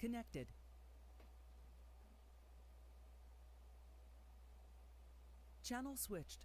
Connected. Channel switched.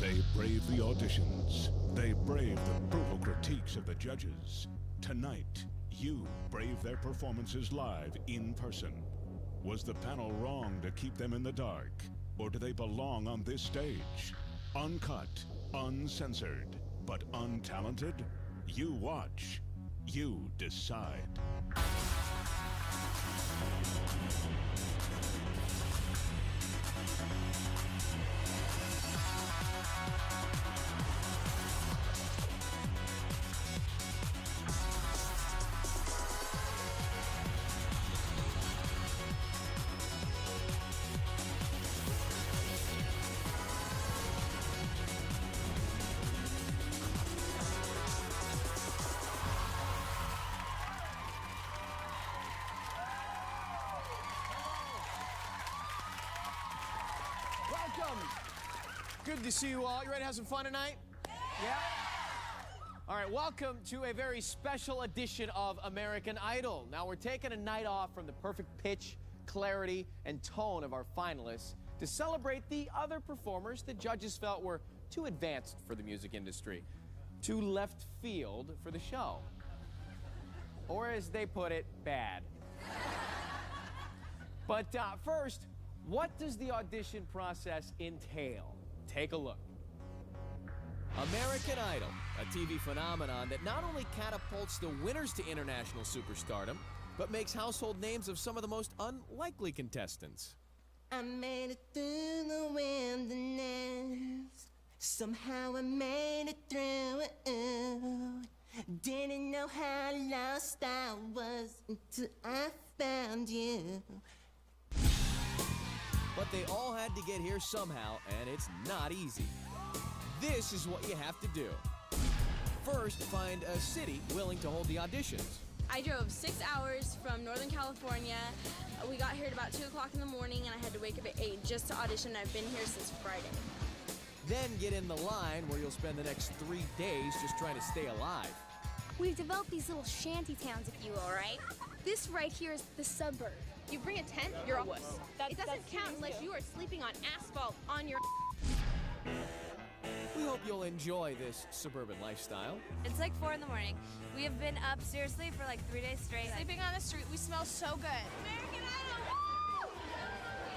They braved the auditions. They braved the brutal critiques of the judges. Tonight, you brave their performances live in person. Was the panel wrong to keep them in the dark? Or do they belong on this stage? Uncut, uncensored, but untalented? You watch. You decide. Welcome. Good to see you all. You ready to have some fun tonight? Yeah? All right, welcome to a very special edition of American Idol. Now, we're taking a night off from the perfect pitch, clarity, and tone of our finalists to celebrate the other performers the judges felt were too advanced for the music industry, too left field for the show. Or as they put it, bad. But first, what does the audition process entail? Take a look. American Idol, a TV phenomenon that not only catapults the winners to international superstardom, but makes household names of some of the most unlikely contestants. I made it through the wilderness. Somehow I made it through. Didn't know how lost I was until I found you. But they all had to get here somehow, and it's not easy. This is what you have to do. First, find a city willing to hold the auditions. I drove 6 hours from Northern California. We got here at about 2 o'clock in the morning, and I had to wake up at 8 just to audition. I've been here since Friday. Then get in the line where you'll spend the next 3 days just trying to stay alive. We've developed these little shanty towns, if you will, right? This right here is the suburb. You bring a tent, you're a wuss. It doesn't count unless you are sleeping on asphalt on your... We hope you'll enjoy this suburban lifestyle. It's like 4 in the morning. We have been up seriously for like 3 days straight. Sleeping on the street, we smell so good. American Idol! Woo!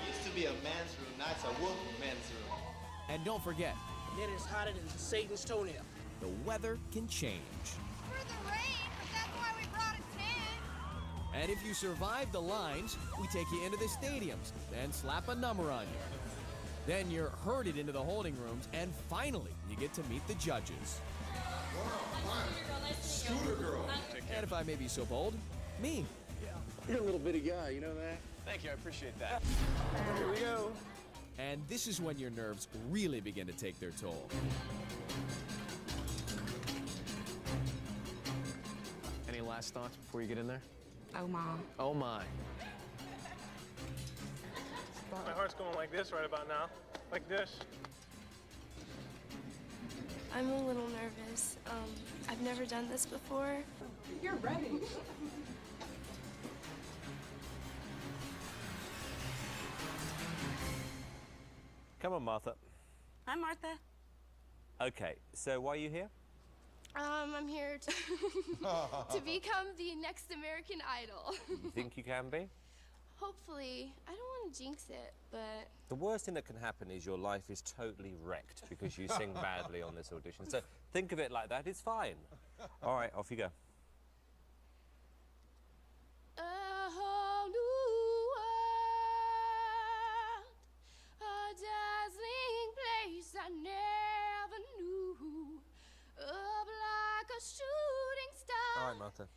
It used to be a man's room, now it's a woman's room. And don't forget, It is hotter than Satan's toenail. the weather can change. For the rain, but that's why we brought a tent. And if you survive the lines, we take you into the stadiums and slap a number on you. Then you're herded into the holding rooms, and finally, you get to meet the judges. Scooter girl. And if I may be so bold, me. You're a little bitty guy, you know that? Thank you, I appreciate that. Here we go. And this is when your nerves really begin to take their toll. Any last thoughts before you get in there? Oh, Mom. Oh my. My heart's going like this right about now. Like this. I'm a little nervous. I've never done this before. You're ready. Come on, Martha. Hi, Martha. Okay, so why are you here? I'm here to become the next American Idol. You think you can be? Hopefully. I don't want to jinx it, but... The worst thing that can happen is your life is totally wrecked because you sing badly on this audition. So think of it like that, it's fine. All right, off you go. A whole new world, a dazzling place I never knew, up like a shooting star. All right, Martha.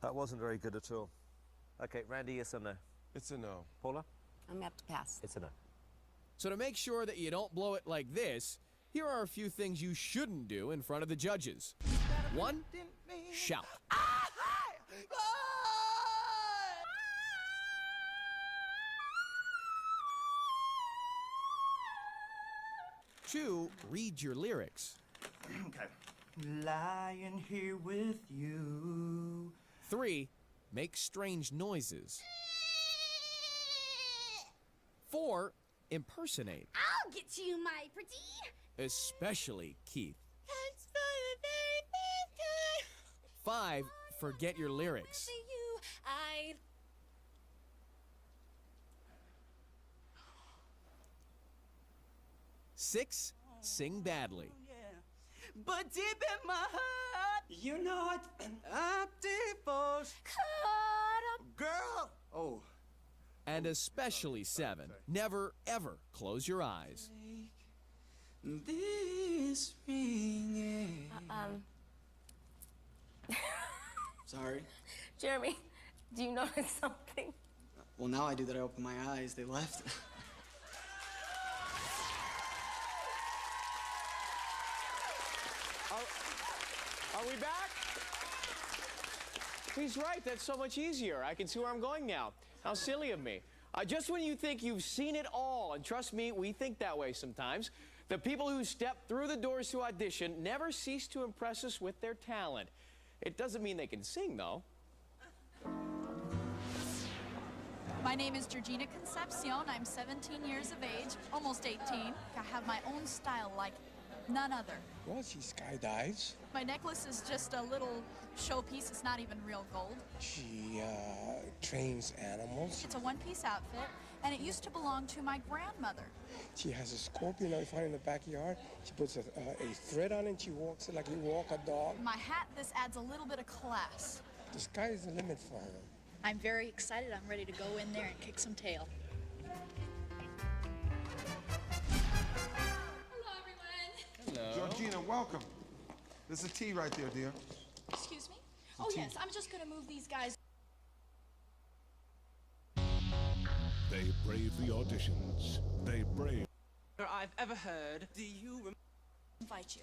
That wasn't very good at all. Okay, Randy, yes or no? It's a no. Paula? I'm gonna have to pass. It's a no. So to make sure that you don't blow it like this, here are a few things you shouldn't do in front of the judges. 1, shout. 2, read your lyrics. Okay. Lying here with you. 3, make strange noises. 4, impersonate. I'll get to you, my pretty. Especially Keith. Thanks for the very first time. 5, forget your lyrics. See you, I. 6, sing badly. But deep in my heart, you know it. I'm devoted. Girl! Oh. And especially 7, never ever close your eyes. This ring. Sorry. Jeremy, do you notice something? Well, now I do that. I open my eyes. They left. Are we back? He's right. That's so much easier. I can see where I'm going now. How silly of me. Just when you think you've seen it all, and trust me, we think that way sometimes, the people who step through the doors to audition never cease to impress us with their talent. It doesn't mean they can sing, though. My name is Georgina Concepcion. I'm 17 years of age, almost 18. I have my own style like none other. Well, she skydives. My necklace is just a little showpiece. It's not even real gold. She trains animals. It's a one-piece outfit, and it used to belong to my grandmother. She has a scorpion I find in the backyard. She puts a thread on it and she walks it like you walk a dog. My hat, this adds a little bit of class. The sky is the limit for her. I'm very excited. I'm ready to go in there and kick some tail. Georgina, welcome. There's a tea right there, dear. Excuse me? Oh, yes, I'm just going to move these guys. They brave the auditions. They brave. I've ever heard. Do you Invite you.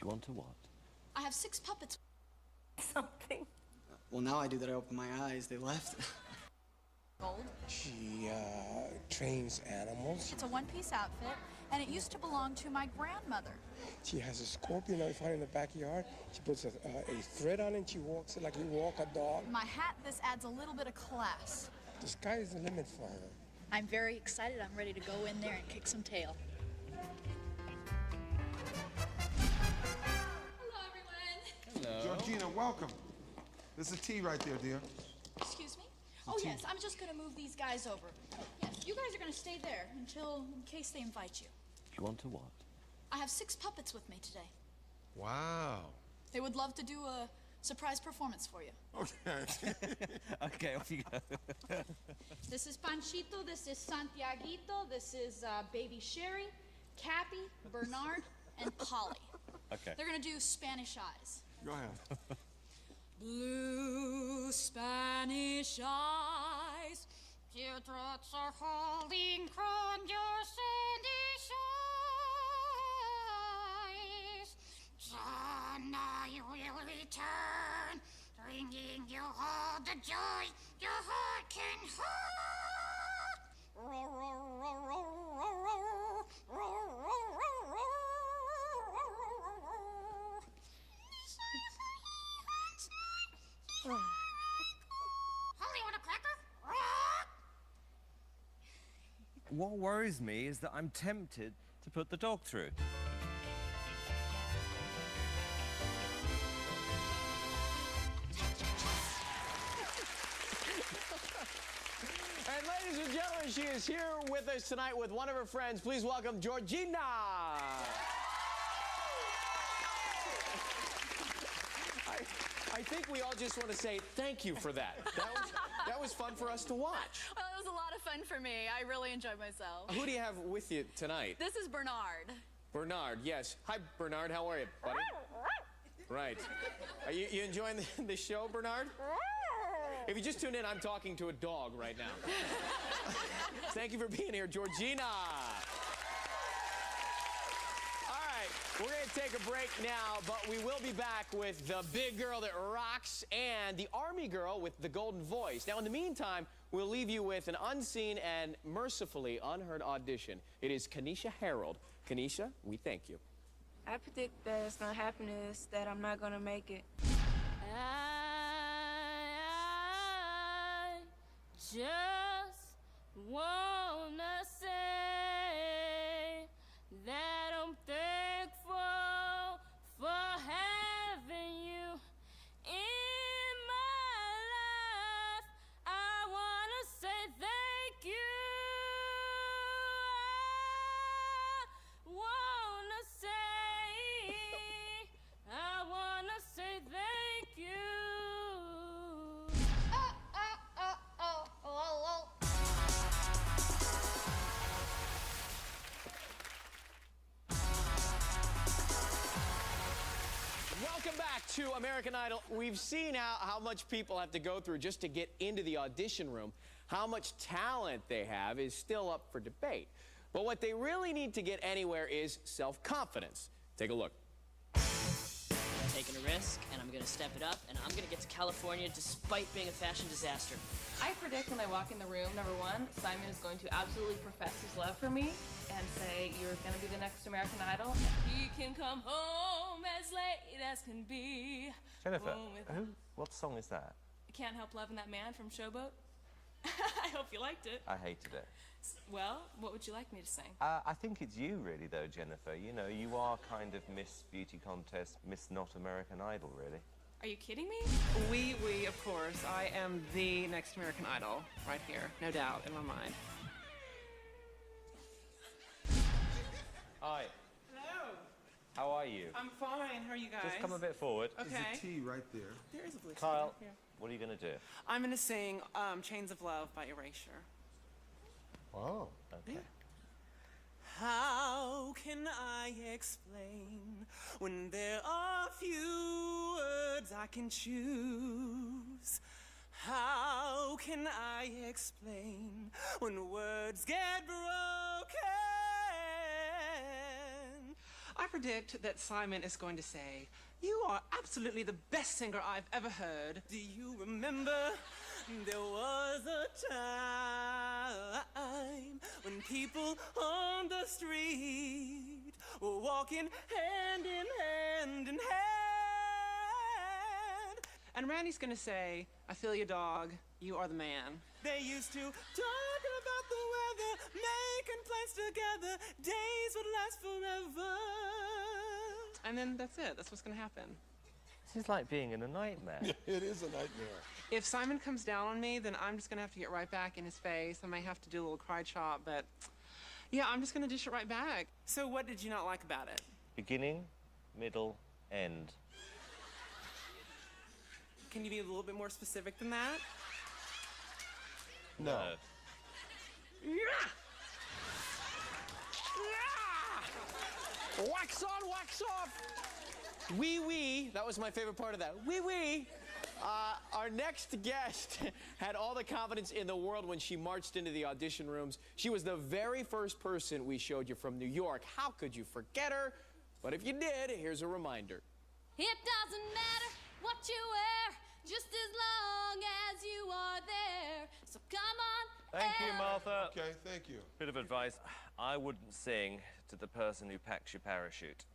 You want to what? I have 6 puppets. Something. Well, now I do that. I open my eyes. They left. Gold. She trains animals. It's a one-piece outfit, and it used to belong to my grandmother. She has a scorpion I find in the backyard. She puts a thread on it and she walks it like you walk a dog. My hat, this adds a little bit of class. The sky is the limit for her. I'm very excited. I'm ready to go in there and kick some tail. Hello, everyone. Hello. Georgina, welcome. There's a tea right there, dear. Excuse me? Oh, yes, I'm just going to move these guys over. Yes, you guys are going to stay there in case they invite you. You want to what? I have 6 puppets with me today. Wow. They would love to do a surprise performance for you. Okay. Okay, off you go. This is Panchito, this is Santiaguito, this is Baby Sherry, Cappy, Bernard, and Polly. Okay. They're going to do Spanish Eyes. Go ahead. Blue Spanish eyes, teardrops are holding on your sandy eyes. Then I will return, bringing you all the joy your heart can hold. Roar, roar, roar, roar, roar, roar, roar, roar, Holly, want a cracker? What worries me is that I'm tempted to put the dog through. And ladies and gentlemen, she is here with us tonight with one of her friends. Please welcome Georgina. I think we all just want to say thank you for that. That was fun for us to watch. Well, it was a lot of fun for me. I really enjoyed myself. Who do you have with you tonight? This is Bernard. Bernard, yes. Hi, Bernard. How are you, buddy? Right. Are you enjoying the show, Bernard? If you just tuned in, I'm talking to a dog right now. Thank you for being here, Georgina. We're going to take a break now, but we will be back with the big girl that rocks and the army girl with the golden voice. Now, in the meantime, we'll leave you with an unseen and mercifully unheard audition. It is Kanisha Harold. Kanisha, we thank you. I predict that what's going to happen is that I'm not going to make it. I just wanna say to American Idol. We've seen how much people have to go through just to get into the audition room. How much talent they have is still up for debate. But what they really need to get anywhere is self-confidence. Take a look. Taking a risk, and I'm gonna step it up, and I'm gonna get to California despite being a fashion disaster. I predict when I walk in the room, number one, Simon is going to absolutely profess his love for me and say, you're gonna be the next American Idol. He can come home as late as can be. Jennifer, what song is that? Can't Help Loving That Man from Showboat. I hope you liked it. I hated it. Well, what would you like me to sing? I think it's you, really, though, Jennifer. You know, you are kind of Miss Beauty Contest, Miss Not American Idol, really. Are you kidding me? Oui, of course. I am the next American Idol, right here. No doubt in my mind. Hi. Hello. How are you? I'm fine. How are you guys? Just come a bit forward. Okay. There's a T right there. There is a blue Kyle, here. what are you going to do? I'm going to sing Chains of Love by Erasure. Oh, okay. How can I explain when there are few words I can choose? How can I explain when words get broken? I predict that Simon is going to say, "You are absolutely the best singer I've ever heard. Do you remember? There was a time when people on the street were walking hand in hand in hand." And Randy's gonna say, "I feel you, dog. You are the man." They used to talk about the weather, making plans together. Days would last forever. And then that's it. That's what's gonna happen. This is like being in a nightmare. It is a nightmare. If Simon comes down on me, then I'm just gonna have to get right back in his face. I may have to do a little cry chop, but yeah, I'm just gonna dish it right back. So what did you not like about it? Beginning, middle, end. Can you be a little bit more specific than that? No. Wax on, wax off. Wee. That was my favorite part of that. Wee. Our next guest had all the confidence in the world when she marched into the audition rooms. She was the very first person we showed you from New York. How could you forget her? But if you did, here's a reminder. It doesn't matter what you wear, just as long as you are there. So come on. Thank you, Martha. Okay, thank you. Bit of advice. I wouldn't sing to the person who packs your parachute.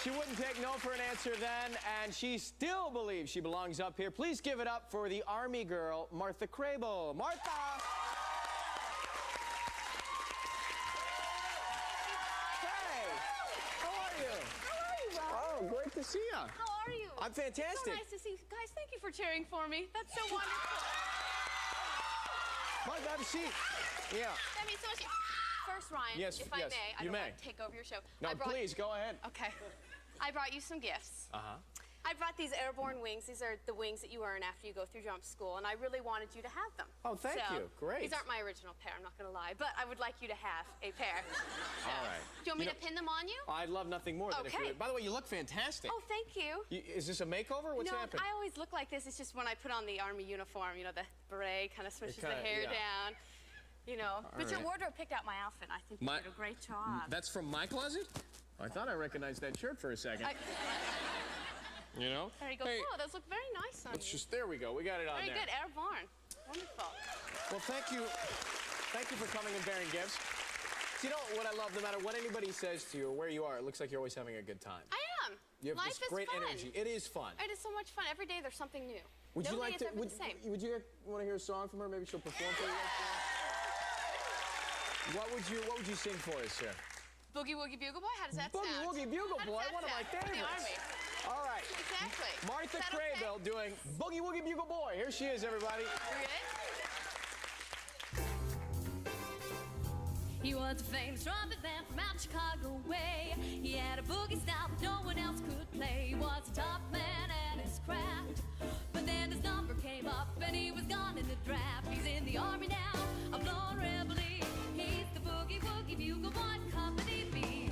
She wouldn't take no for an answer then, and she still believes she belongs up here. Please give it up for the Army girl, Martha Crable. Martha! Hey! How are you? How are you, Rob? Oh, great to see you. How are you? I'm fantastic. So nice to see you. Guys, thank you for cheering for me. That's so wonderful. Martha, have a seat. Yeah. That means so much. First, Ryan, Yes, if I yes, may, I you don't may. want to take over your show. No, please, go ahead. Okay. I brought you some gifts. Uh-huh. I brought these airborne wings. These are the wings that you earn after you go through jump school, and I really wanted you to have them. Oh, thank you. Great. These aren't my original pair, I'm not going to lie, but I would like you to have a pair. All right. Do you want me to pin them on you? I'd love nothing more than if you... By the way, you look fantastic. Oh, thank you. Is this a makeover? What's no, happening? I always look like this. It's just when I put on the Army uniform, you know, the beret kind of swishes the hair down. You know, but your wardrobe picked out my outfit. I think you did a great job. That's from my closet? I thought I recognized that shirt for a second. You know? There you go. Hey, Oh, those look very nice on let's you. just, there we go. We got it on Very there. good, airborne. Wonderful. Well, thank you. Thank you for coming and bearing gifts. So, you know what I love? No matter what anybody says to you or where you are, it looks like you're always having a good time. I am. You have Life this is great fun. energy. It is fun. It is so much fun. Every day there's something new. Would you Nobody like to? is ever the same. Would you want to hear a song from her? Maybe she'll perform for you. What would you sing for us here? Boogie Woogie Bugle Boy? How does that sound? Boogie Woogie Bugle Boy, one of my For favorites. the Army. All right. Exactly. Martha Is that okay? Crable doing Boogie Woogie Bugle Boy. Here she is, everybody. He was a famous trumpet man from out Chicago way. He had a boogie style that no one else could play. He was a tough man at his craft. But then his number came up and he was gone in the draft. He's in the Army now, a blowing reveille. He's the Boogie Woogie Bugle Boy, Company B.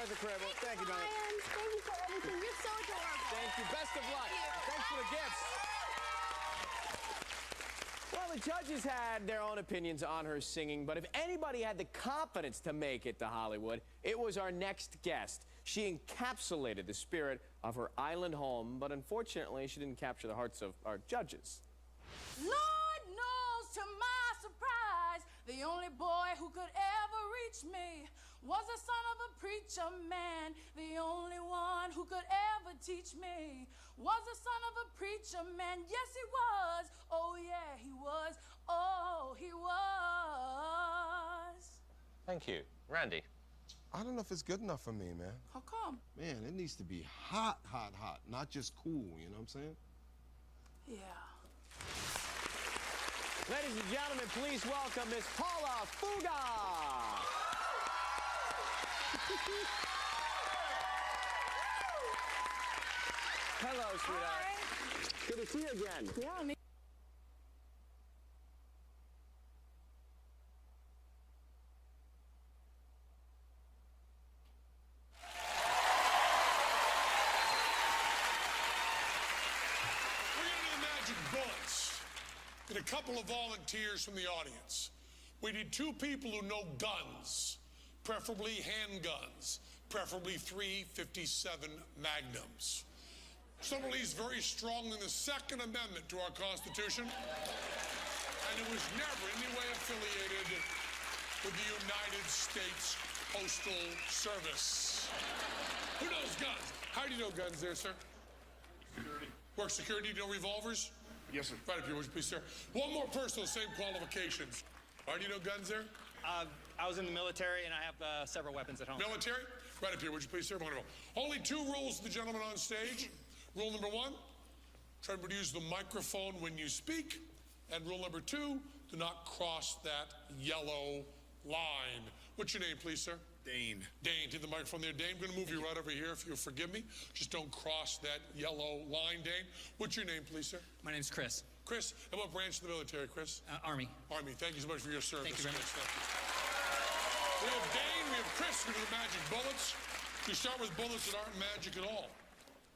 Martha Crable. Thank you, darling. Thank you for everything. You're so adorable. Thank you. Best of luck. Thanks for the gifts. Well, the judges had their own opinions on her singing, but if anybody had the confidence to make it to Hollywood, it was our next guest. She encapsulated the spirit of her island home, but unfortunately, she didn't capture the hearts of our judges. Lord knows, to my surprise, the only boy who could ever reach me was the son of a preacher man. The only one who could ever teach me was the son of a preacher man. Yes, he was. Oh, yeah, he was. Oh, he was. Thank you. Randy. I don't know if it's good enough for me, man. How come? Man, it needs to be hot, hot, hot, not just cool, you know what I'm saying? Yeah. Ladies and gentlemen, please welcome Miss Paula Fuga. Hello, sweetheart. Hi. Good to see you again. Yeah, me. A couple of volunteers from the audience. We need 2 people who know guns, preferably handguns, preferably .357 Magnums. Someone believes very strongly in the Second Amendment to our Constitution, and who was never in any way affiliated with the United States Postal Service. Who knows guns? How do you know guns there, sir? Security. Work security, do you know revolvers? Yes, sir. Right up here, would you please, sir? One more person with the same qualifications. All right, you know guns there? I was in the military, and I have several weapons at home. Military? Right up here, would you please, sir? Wonderful. Only 2 rules to the gentleman on stage. Rule number 1, try to use the microphone when you speak. And rule number 2, do not cross that yellow line. What's your name, please, sir? Dane. Dane, take the microphone there. Dane, I'm going to move you right over here if you'll forgive me. Just don't cross that yellow line, Dane. What's your name, please, sir? My name's Chris. Chris, and what branch of the military, Chris? Army. Army. Thank you so much for your service. Thank you very much. Thank you. We have Dane, we have Chris, we do the magic bullets. We start with bullets that aren't magic at all.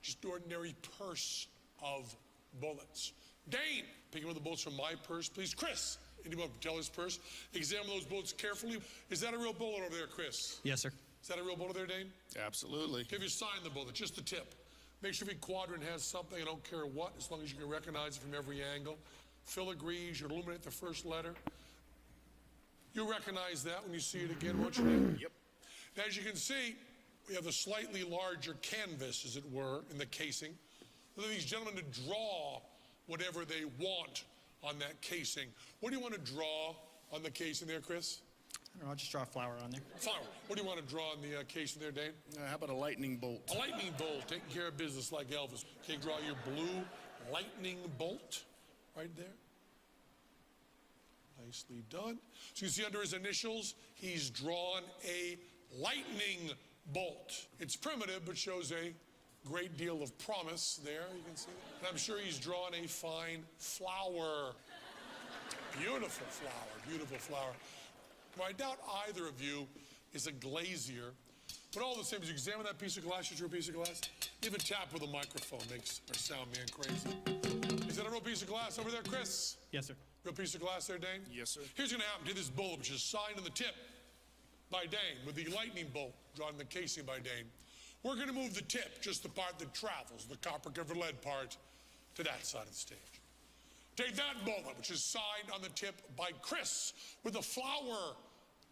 Just ordinary purse of bullets. Dane, picking one of the bullets from my purse, please. Chris, anyone can tell his purse. Examine those bullets carefully. Is that a real bullet over there, Chris? Yes, sir. Is that a real bullet there, Dane? Absolutely. Give you sign the bullet, just the tip. Make sure every quadrant has something, I don't care what, as long as you can recognize it from every angle. Phil agrees, you illuminate the first letter. You'll recognize that when you see it again, won't you? Yep. Now, as you can see, we have a slightly larger canvas, as it were, in the casing. Let these gentlemen to draw whatever they want on that casing. What do you want to draw on the casing there, Chris? I don't know, I'll just draw a flower on there. Flower. What do you want to draw on the casing there, Dane? How about a lightning bolt? A lightning bolt, taking care of business like Elvis. Okay, draw your blue lightning bolt right there. Nicely done. So you see under his initials, he's drawn a lightning bolt. It's primitive, but shows a great deal of promise there, you can see. And I'm sure he's drawn a fine flower. Beautiful flower, beautiful flower. Well, I doubt either of you is a glazier, but all the same, as you examine that piece of glass, just a real piece of glass, even tap with a microphone makes our sound man crazy. Is that a real piece of glass over there, Chris? Yes, sir. Real piece of glass there, Dane? Yes, sir. Here's what's gonna happen to this bullet, which is signed on the tip by Dane, with the lightning bolt drawn in the casing by Dane. We're gonna move the tip, just the part that travels, the copper-covered lead part, to that side of the stage. Take that bullet, which is signed on the tip by Chris, with a flower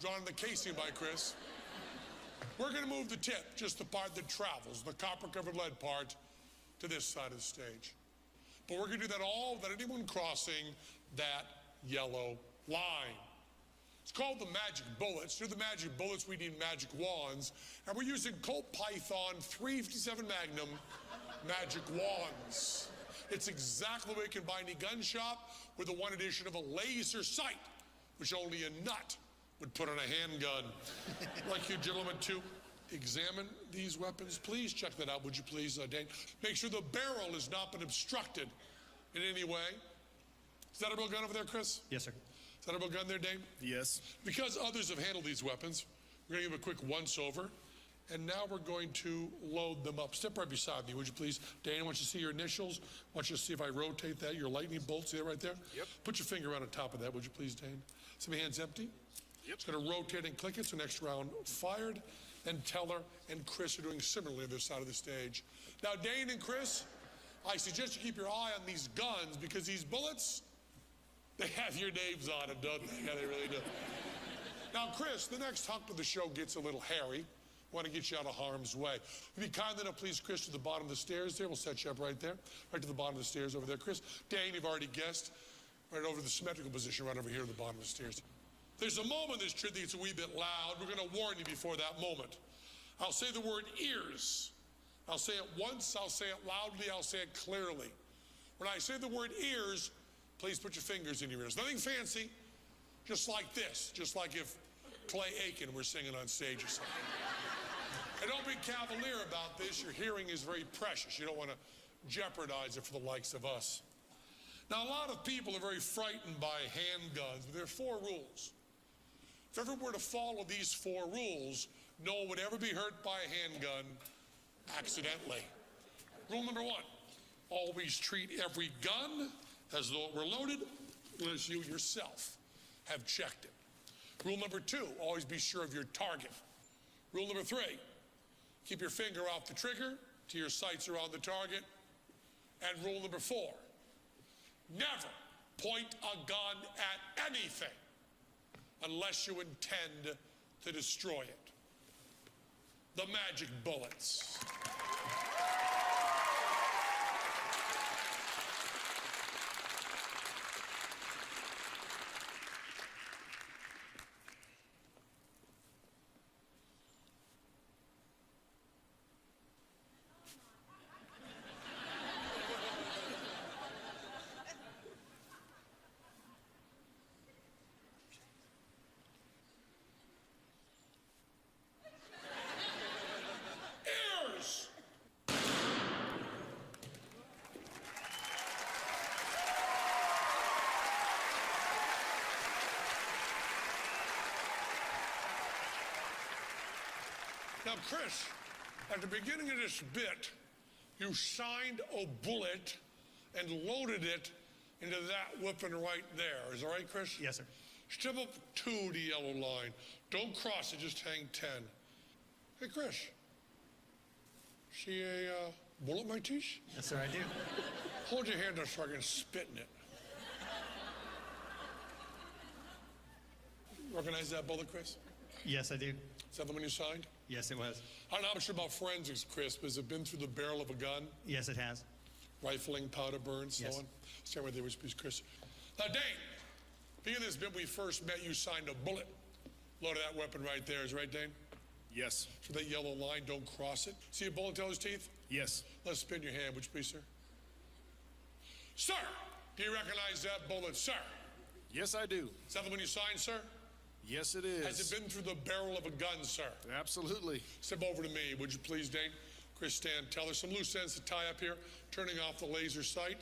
drawn in the casing by Chris. We're gonna move the tip, just the part that travels, the copper-covered lead part, to this side of the stage. But we're gonna do that all without anyone crossing that yellow line. It's called the magic bullets. To do the magic bullets, we need magic wands, and we're using Colt Python 357 Magnum magic wands. It's exactly the way you can buy any gun shop, with the one addition of a laser sight, which only a nut would put on a handgun. I'd like you gentlemen to examine these weapons. Please check that out, would you please, Dane? Make sure the barrel has not been obstructed in any way. Is that a real gun over there, Chris? Yes, sir. Is that a real gun there, Dane? Yes. Because others have handled these weapons, we're gonna give a quick once-over. And now we're going to load them up. Step right beside me, would you please? Dane, I want you to see your initials. I want you to see if I rotate that, your lightning bolt. See that right there? Yep. Put your finger on the top of that, would you please, Dane? See my hand's empty? Yep. It's going to rotate and click it, so next round fired. And Teller and Chris are doing similarly on this side of the stage. Now, Dane and Chris, I suggest you keep your eye on these guns because these bullets, they have your names on them, don't they? Yeah, they really do. Now, Chris, the next hunk of the show gets a little hairy. I want to get you out of harm's way. If you kind enough, please, Chris, to the bottom of the stairs there. We'll set you up right there. Right to the bottom of the stairs over there. Chris, Dane, you've already guessed. Right over the symmetrical position, right over here at the bottom of the stairs. There's a moment in this trip that gets a wee bit loud. We're going to warn you before that moment. I'll say the word ears. I'll say it once, I'll say it loudly, I'll say it clearly. When I say the word ears, please put your fingers in your ears. Nothing fancy, just like this, just like if Clay Aiken were singing on stage or something. And don't be cavalier about this. Your hearing is very precious. You don't want to jeopardize it for the likes of us. Now, a lot of people are very frightened by handguns, but there are 4 rules. If everyone were to follow these 4 rules, no one would ever be hurt by a handgun accidentally. Rule number 1, always treat every gun as though it were loaded unless you yourself have checked it. Rule number 2, always be sure of your target. Rule number 3, keep your finger off the trigger till your sights are on the target. And rule number 4, never point a gun at anything unless you intend to destroy it. The magic bullets. Now, Chris, at the beginning of this bit, you signed a bullet and loaded it into that weapon right there. Is that right, Chris? Yes, sir. Step up to the yellow line. Don't cross it, just hang 10. Hey, Chris. See a bullet, my teeth? Yes, sir, I do. Hold your hand up so I can spit in it. Recognize that bullet, Chris? Yes, I do. Is that the one you signed? Yes, it was. I'm not sure about forensics, Chris, but has it been through the barrel of a gun? Yes, it has. Rifling, powder burn, so Yes. on? Stand right there, which piece, Chris. Now, Dane, beginning of this bit, we first met, you signed a bullet. Loaded that weapon right there, is right, Dane? Yes. So that yellow line, don't cross it. See a bullet Teller's teeth? Yes. Let's spin your hand, would you please, sir? Sir, do you recognize that bullet, sir? Yes, I do. Is that the one you signed, sir? Yes, it is. Has it been through the barrel of a gun, sir? Absolutely. Step over to me, would you please, Dane? Chris, stand. Teller, some loose ends to tie up here. Turning off the laser sight.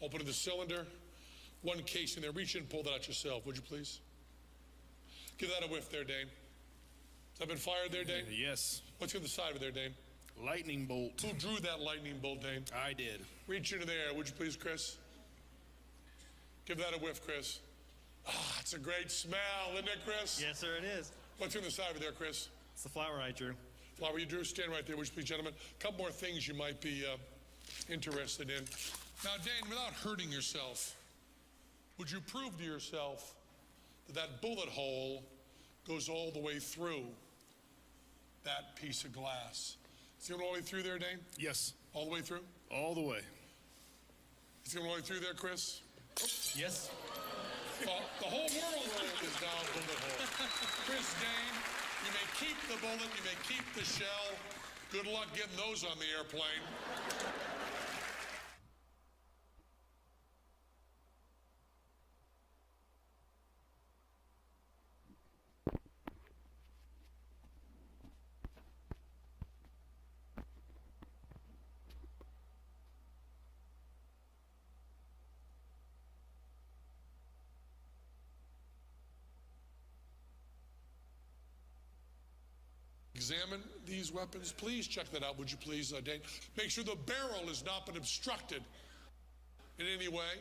Opening the cylinder. One case in there. Reach in and pull that out yourself, would you please? Give that a whiff there, Dane. Has that been fired there, Dane? Yes. What's on the side of it there, Dane? Lightning bolt. Who drew that lightning bolt, Dane? I did. Reach into there, would you please, Chris? Give that a whiff, Chris. Ah, it's a great smell, isn't it, Chris? Yes, sir, it is. What's on the side of it there, Chris? It's the flower I drew. Flower you drew, stand right there, would you please, gentlemen? A couple more things you might be interested in. Now, Dane, without hurting yourself, would you prove to yourself that that bullet hole goes all the way through that piece of glass? Is it going all the way through there, Dane? Yes. All the way through? All the way. Is it going all the way through there, Chris? Yes. Well, the whole world is now a bullet hole. Chris, Dane, you may keep the bullet, you may keep the shell. Good luck getting those on the airplane. examine these weapons? Please check that out, would you please, Dane? Make sure the barrel has not been obstructed in any way.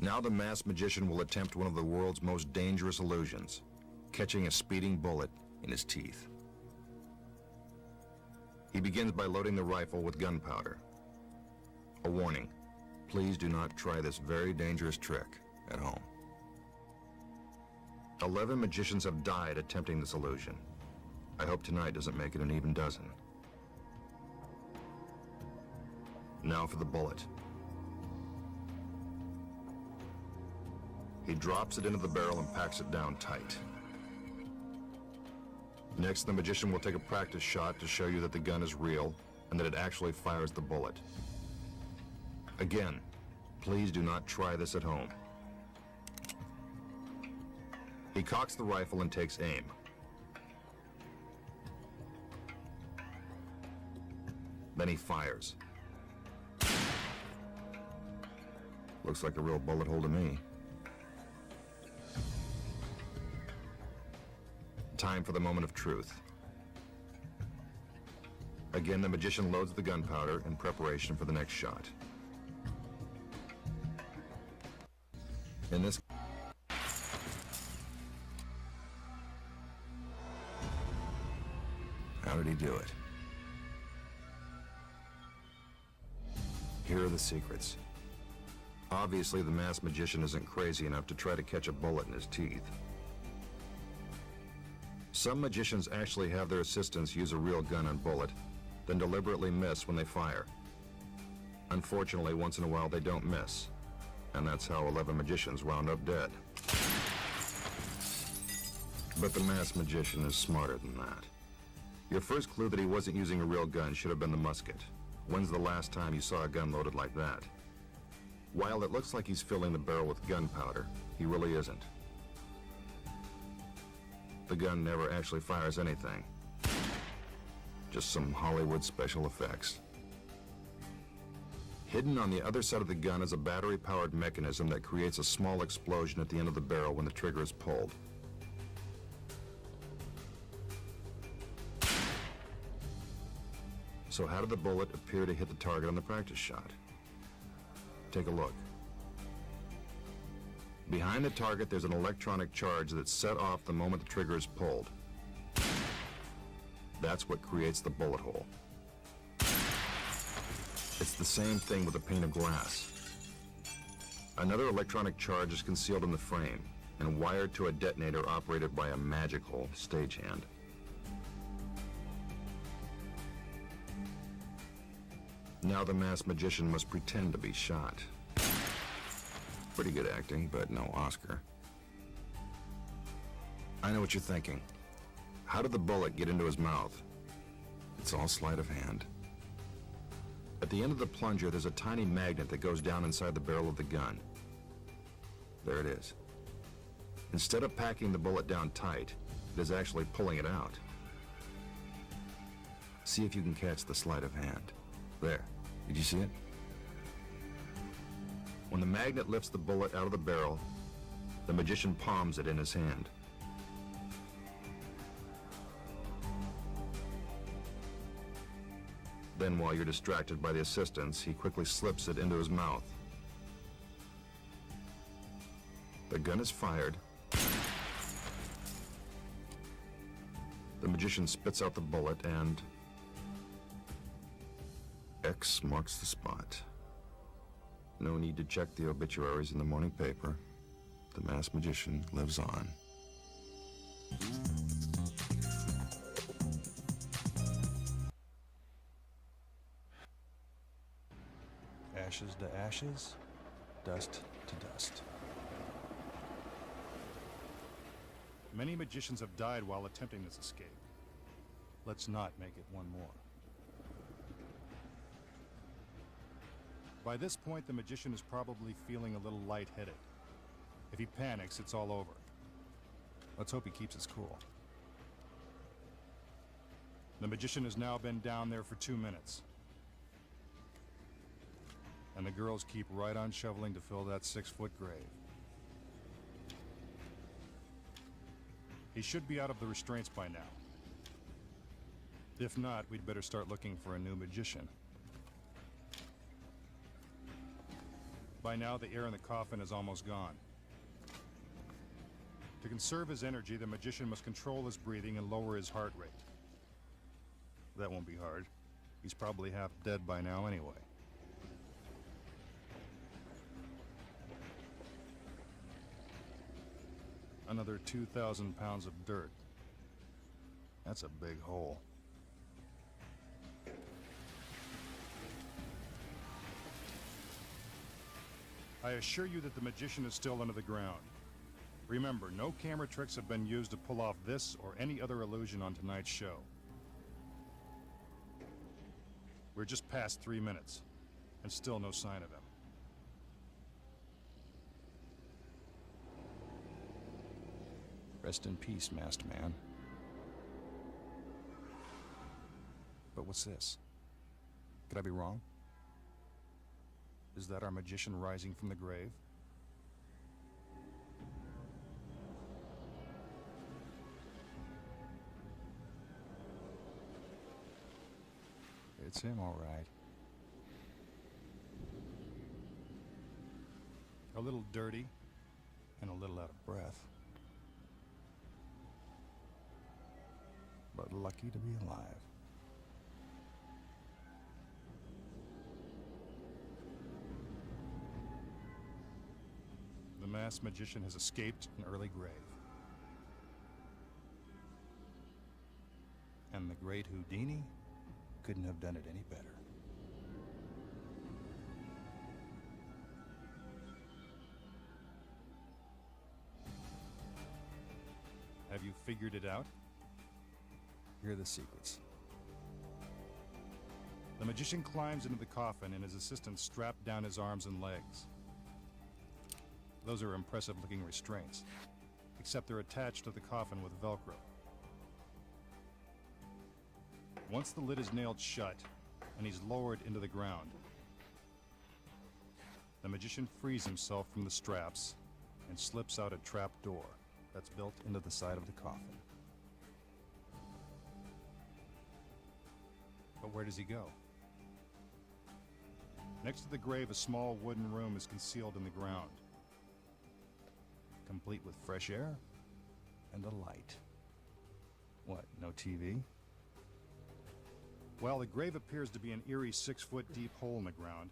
Now the masked magician will attempt one of the world's most dangerous illusions, catching a speeding bullet in his teeth. He begins by loading the rifle with gunpowder. A warning, please do not try this very dangerous trick at home. 11 magicians have died attempting this illusion. I hope tonight doesn't make it an even dozen. Now for the bullet. He drops it into the barrel and packs it down tight. Next, the magician will take a practice shot to show you that the gun is real and that it actually fires the bullet. Again, please do not try this at home. He cocks the rifle and takes aim. Then he fires. Looks like a real bullet hole to me. Time for the moment of truth. Again, the magician loads the gunpowder in preparation for the next shot. In this... How did he do it? Here are the secrets. Obviously, the masked magician isn't crazy enough to try to catch a bullet in his teeth. Some magicians actually have their assistants use a real gun and bullet, then deliberately miss when they fire. Unfortunately, once in a while they don't miss, and that's how 11 magicians wound up dead. But the masked magician is smarter than that. Your first clue that he wasn't using a real gun should have been the musket. When's the last time you saw a gun loaded like that? While it looks like he's filling the barrel with gunpowder, he really isn't. The gun never actually fires anything. Just some Hollywood special effects. Hidden on the other side of the gun is a battery-powered mechanism that creates a small explosion at the end of the barrel when the trigger is pulled. So how did the bullet appear to hit the target on the practice shot? Take a look. Behind the target, there's an electronic charge that's set off the moment the trigger is pulled. That's what creates the bullet hole. It's the same thing with a pane of glass. Another electronic charge is concealed in the frame and wired to a detonator operated by a magical stagehand. Now the masked magician must pretend to be shot. Pretty good acting, but no Oscar. I know what you're thinking. How did the bullet get into his mouth? It's all sleight of hand. At the end of the plunger, there's a tiny magnet that goes down inside the barrel of the gun. There it is. Instead of packing the bullet down tight, it is actually pulling it out. See if you can catch the sleight of hand. There. Did you see it? When the magnet lifts the bullet out of the barrel, the magician palms it in his hand. Then, while you're distracted by the assistants, he quickly slips it into his mouth. The gun is fired. The magician spits out the bullet and X marks the spot. No need to check the obituaries in the morning paper. The masked magician lives on. Ashes to ashes, dust to dust. Many magicians have died while attempting this escape. Let's not make it one more. By this point, the magician is probably feeling a little lightheaded. If he panics, it's all over. Let's hope he keeps his cool. The magician has now been down there for 2 minutes. And the girls keep right on shoveling to fill that 6-foot grave. He should be out of the restraints by now. If not, we'd better start looking for a new magician. By now, the air in the coffin is almost gone. To conserve his energy, the magician must control his breathing and lower his heart rate. That won't be hard. He's probably half dead by now anyway. Another 2,000 pounds of dirt. That's a big hole. I assure you that the magician is still under the ground. Remember, no camera tricks have been used to pull off this or any other illusion on tonight's show. We're just past 3 minutes, and still no sign of him. Rest in peace, masked man. But what's this? Could I be wrong? Is that our magician rising from the grave? It's him, all right. A little dirty and a little out of breath. But lucky to be alive. The masked magician has escaped an early grave. And the great Houdini couldn't have done it any better. Have you figured it out? Here are the secrets. The magician climbs into the coffin and his assistants strap down his arms and legs. Those are impressive-looking restraints, except they're attached to the coffin with Velcro. Once the lid is nailed shut and he's lowered into the ground, the magician frees himself from the straps and slips out a trap door that's built into the side of the coffin. But where does he go? Next to the grave, a small wooden room is concealed in the ground. complete with fresh air and a light. What, no TV? While the grave appears to be an eerie 6-foot deep hole in the ground,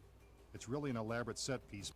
it's really an elaborate set piece